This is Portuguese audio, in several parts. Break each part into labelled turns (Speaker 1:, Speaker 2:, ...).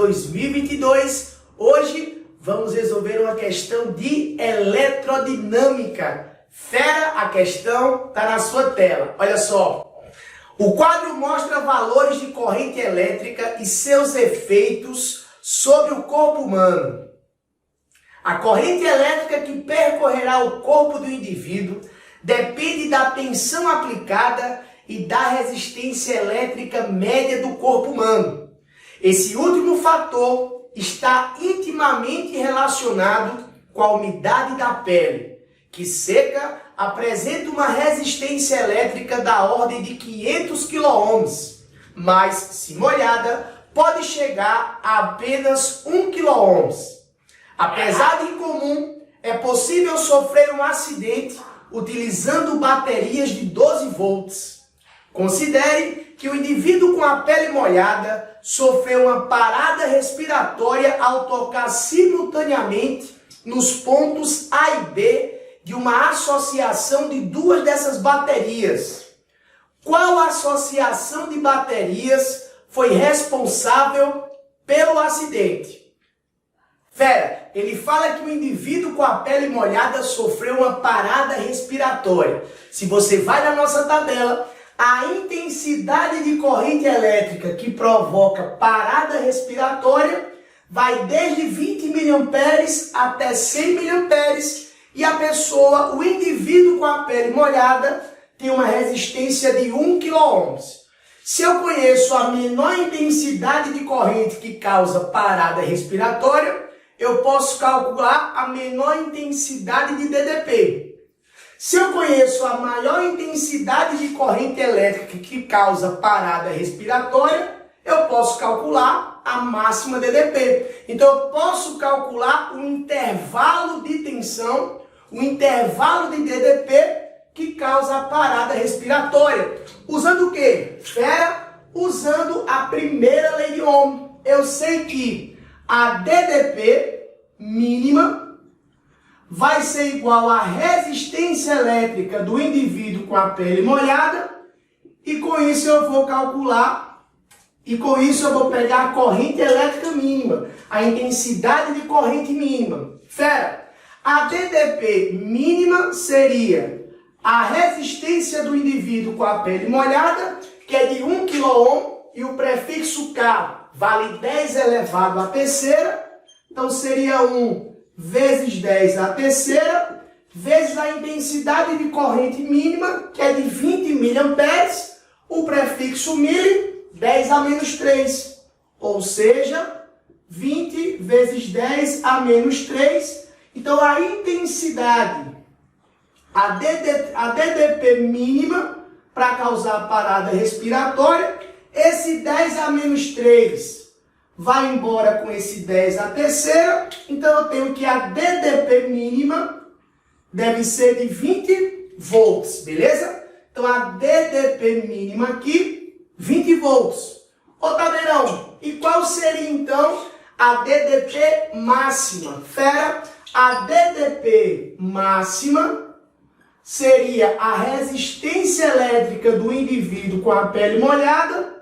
Speaker 1: 2022. Hoje vamos resolver uma questão de eletrodinâmica. Fera, a questão está na sua tela. Olha só. O quadro mostra valores de corrente elétrica e seus efeitos sobre o corpo humano. A corrente elétrica que percorrerá o corpo do indivíduo depende da tensão aplicada e da resistência elétrica média do corpo humano. Esse último fator está intimamente relacionado com a umidade da pele, que seca apresenta uma resistência elétrica da ordem de 500 kΩ, mas, se molhada, pode chegar a apenas 1 kΩ. Apesar de incomum, é possível sofrer um acidente utilizando baterias de 12 volts. Considere que o indivíduo com a pele molhada sofreu uma parada respiratória ao tocar simultaneamente nos pontos A e B de uma associação de duas dessas baterias. Qual associação de baterias foi responsável pelo acidente? Fera, ele fala que o indivíduo com a pele molhada sofreu uma parada respiratória. Se você vai na nossa tabela, a intensidade de corrente elétrica que provoca parada respiratória vai desde 20 mA até 100 mA e a pessoa, o indivíduo com a pele molhada, tem uma resistência de 1 kΩ. Se eu conheço a menor intensidade de corrente que causa parada respiratória, eu posso calcular a menor intensidade de DDP. Se eu conheço a maior intensidade de corrente elétrica que causa parada respiratória, eu posso calcular a máxima DDP. Então, eu posso calcular o intervalo de tensão, o intervalo de DDP que causa a parada respiratória. Usando o quê? Fera, usando a primeira lei de Ohm. Eu sei que a DDP mínima vai ser igual à resistência elétrica do indivíduo com a pele molhada, e com isso eu vou calcular, e com isso eu vou pegar a corrente elétrica mínima, a intensidade de corrente mínima. Fera, a DDP mínima seria a resistência do indivíduo com a pele molhada, que é de 1 kΩ, e o prefixo K vale 10 elevado à terceira, então seria 1 vezes 10 à terceira, vezes a intensidade de corrente mínima, que é de 20 mA, o prefixo mili, 10 a menos 3, ou seja, 20 vezes 10 a menos 3. Então, a intensidade, a DDP mínima, para causar parada respiratória, esse 10 a menos 3 vai embora com esse 10 à terceira, então eu tenho que a DDP mínima deve ser de 20 volts, beleza? Então a DDP mínima aqui, 20 volts. Ô Tabeirão, e qual seria então a DDP máxima? Fera, a DDP máxima seria a resistência elétrica do indivíduo com a pele molhada,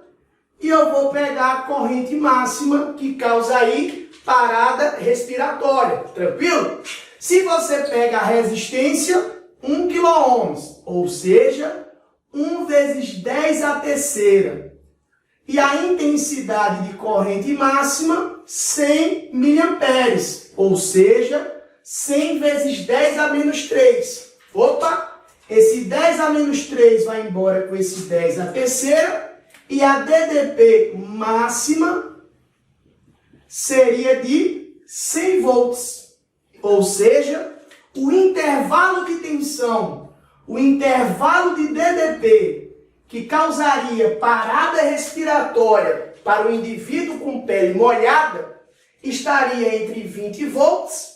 Speaker 1: e eu vou pegar a corrente máxima que causa aí parada respiratória. Tranquilo? Se você pega a resistência, 1 kΩ, ou seja, 1 vezes 10 à terceira. E a intensidade de corrente máxima, 100 mA, ou seja, 100 vezes 10 a menos 3. Opa! Esse 10 a menos 3 vai embora com esse 10 à terceira. E a DDP máxima seria de 100 volts. Ou seja, o intervalo de tensão, o intervalo de DDP que causaria parada respiratória para o indivíduo com pele molhada estaria entre 20 volts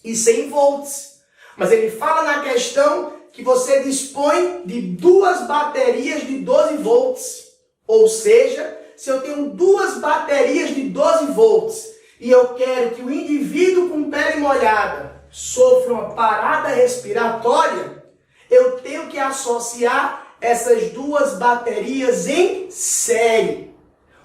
Speaker 1: e 100 volts. Mas ele fala na questão que você dispõe de duas baterias de 12 volts. Ou seja, se eu tenho duas baterias de 12 volts e eu quero que o indivíduo com pele molhada sofra uma parada respiratória, eu tenho que associar essas duas baterias em série.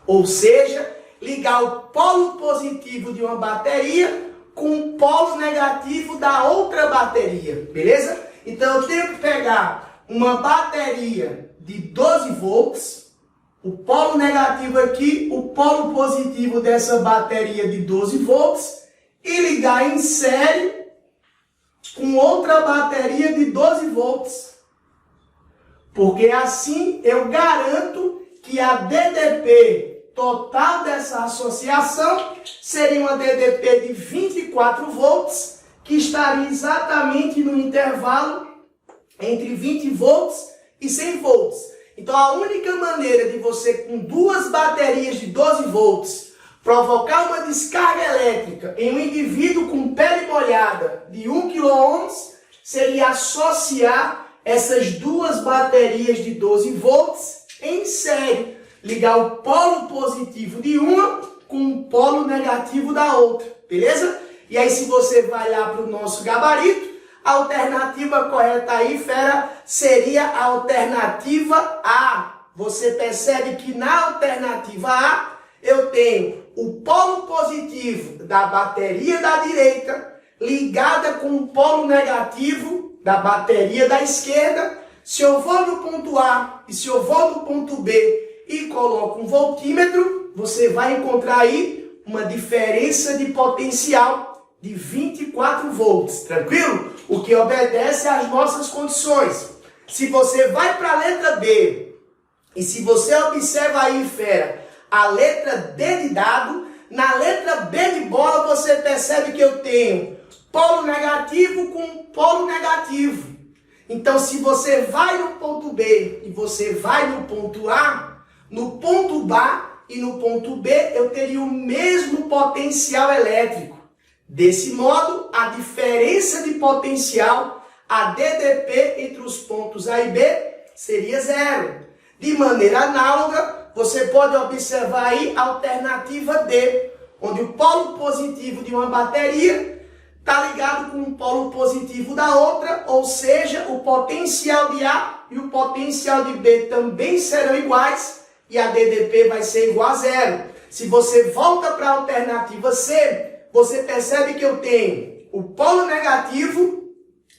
Speaker 1: Ou seja, ligar o polo positivo de uma bateria com o polo negativo da outra bateria, beleza? Então eu tenho que pegar uma bateria de 12 volts, o polo negativo aqui, o polo positivo dessa bateria de 12 volts, e ligar em série com outra bateria de 12 volts. Porque assim eu garanto que a DDP total dessa associação seria uma DDP de 24 volts, que estaria exatamente no intervalo entre 20 volts e 100 volts. Então a única maneira de você, com duas baterias de 12 volts, provocar uma descarga elétrica em um indivíduo com pele molhada de 1 kΩ seria associar essas duas baterias de 12 volts em série. Ligar o polo positivo de uma com o polo negativo da outra, beleza? E aí se você vai lá para o nosso gabarito, a alternativa correta aí, fera, seria a alternativa A. Você percebe que na alternativa A, eu tenho o polo positivo da bateria da direita ligada com o polo negativo da bateria da esquerda. Se eu vou no ponto A e se eu vou no ponto B e coloco um voltímetro, você vai encontrar aí uma diferença de potencial de 24 volts, tranquilo? O que obedece às nossas condições. Se você vai para a letra B e se você observa aí, fera, a letra D de dado, na letra B de bola você percebe que eu tenho polo negativo com polo negativo. Então se você vai no ponto B e você vai no ponto A, no ponto A e no ponto B eu teria o mesmo potencial elétrico. Desse modo, a diferença de potencial, a DDP entre os pontos A e B, seria zero. De maneira análoga, você pode observar aí a alternativa D, onde o polo positivo de uma bateria está ligado com o polo positivo da outra, ou seja, o potencial de A e o potencial de B também serão iguais e a DDP vai ser igual a zero. Se você volta para a alternativa C, você percebe que eu tenho o polo negativo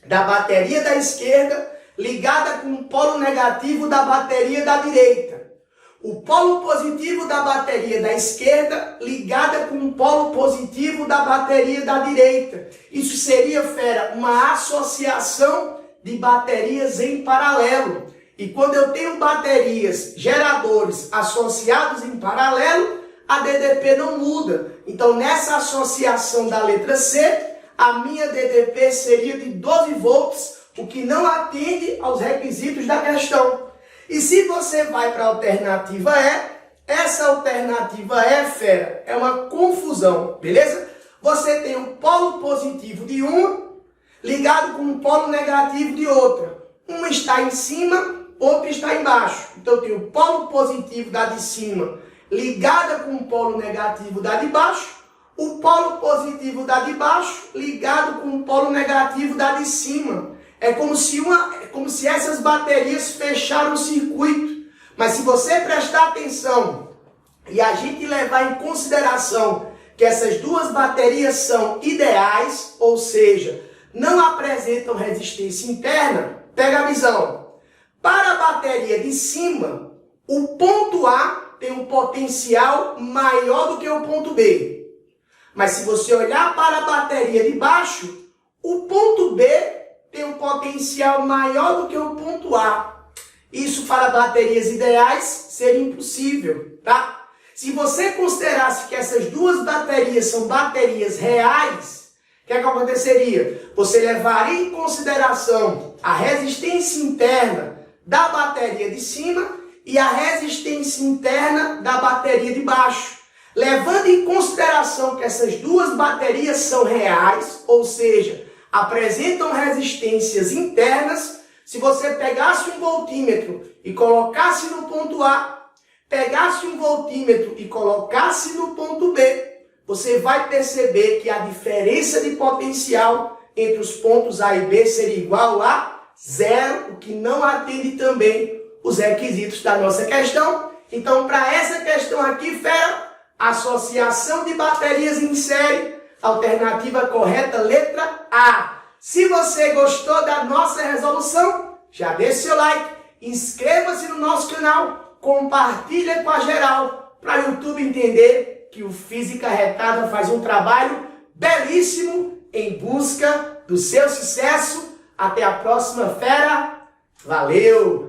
Speaker 1: da bateria da esquerda ligada com o polo negativo da bateria da direita. O polo positivo da bateria da esquerda ligada com o polo positivo da bateria da direita. Isso seria, fera, uma associação de baterias em paralelo. E quando eu tenho baterias, geradores associados em paralelo, a DDP não muda. Então, nessa associação da letra C, a minha DDP seria de 12 volts, o que não atende aos requisitos da questão. E se você vai para a alternativa E, essa alternativa E, fera, é uma confusão, beleza? Você tem o polo positivo de uma ligado com o polo negativo de outra. Uma está em cima, outra está embaixo. Então, eu tenho o polo positivo da de cima ligada com o polo negativo da de baixo, o polo positivo da de baixo ligado com o polo negativo da de cima. É como se essas baterias fecharam o circuito. Mas se você prestar atenção e a gente levar em consideração que essas duas baterias são ideais, ou seja, não apresentam resistência interna, pega a visão. Para a bateria de cima, o ponto A tem um potencial maior do que o ponto B. Mas se você olhar para a bateria de baixo, o ponto B tem um potencial maior do que o ponto A. Isso para baterias ideais seria impossível, tá? Se você considerasse que essas duas baterias são baterias reais, o que aconteceria? Você levaria em consideração a resistência interna da bateria de cima e a resistência interna da bateria de baixo. Levando em consideração que essas duas baterias são reais, ou seja, apresentam resistências internas, se você pegasse um voltímetro e colocasse no ponto A, pegasse um voltímetro e colocasse no ponto B, você vai perceber que a diferença de potencial entre os pontos A e B seria igual a zero, o que não atende também os requisitos da nossa questão. Então, para essa questão aqui, fera, Associação de baterias em série. Alternativa correta, letra A. Se você gostou da nossa resolução, já deixe seu like, inscreva-se no nosso canal, compartilhe com a geral, para o YouTube entender que o Física Retada faz um trabalho belíssimo em busca do seu sucesso. Até a próxima, fera! Valeu!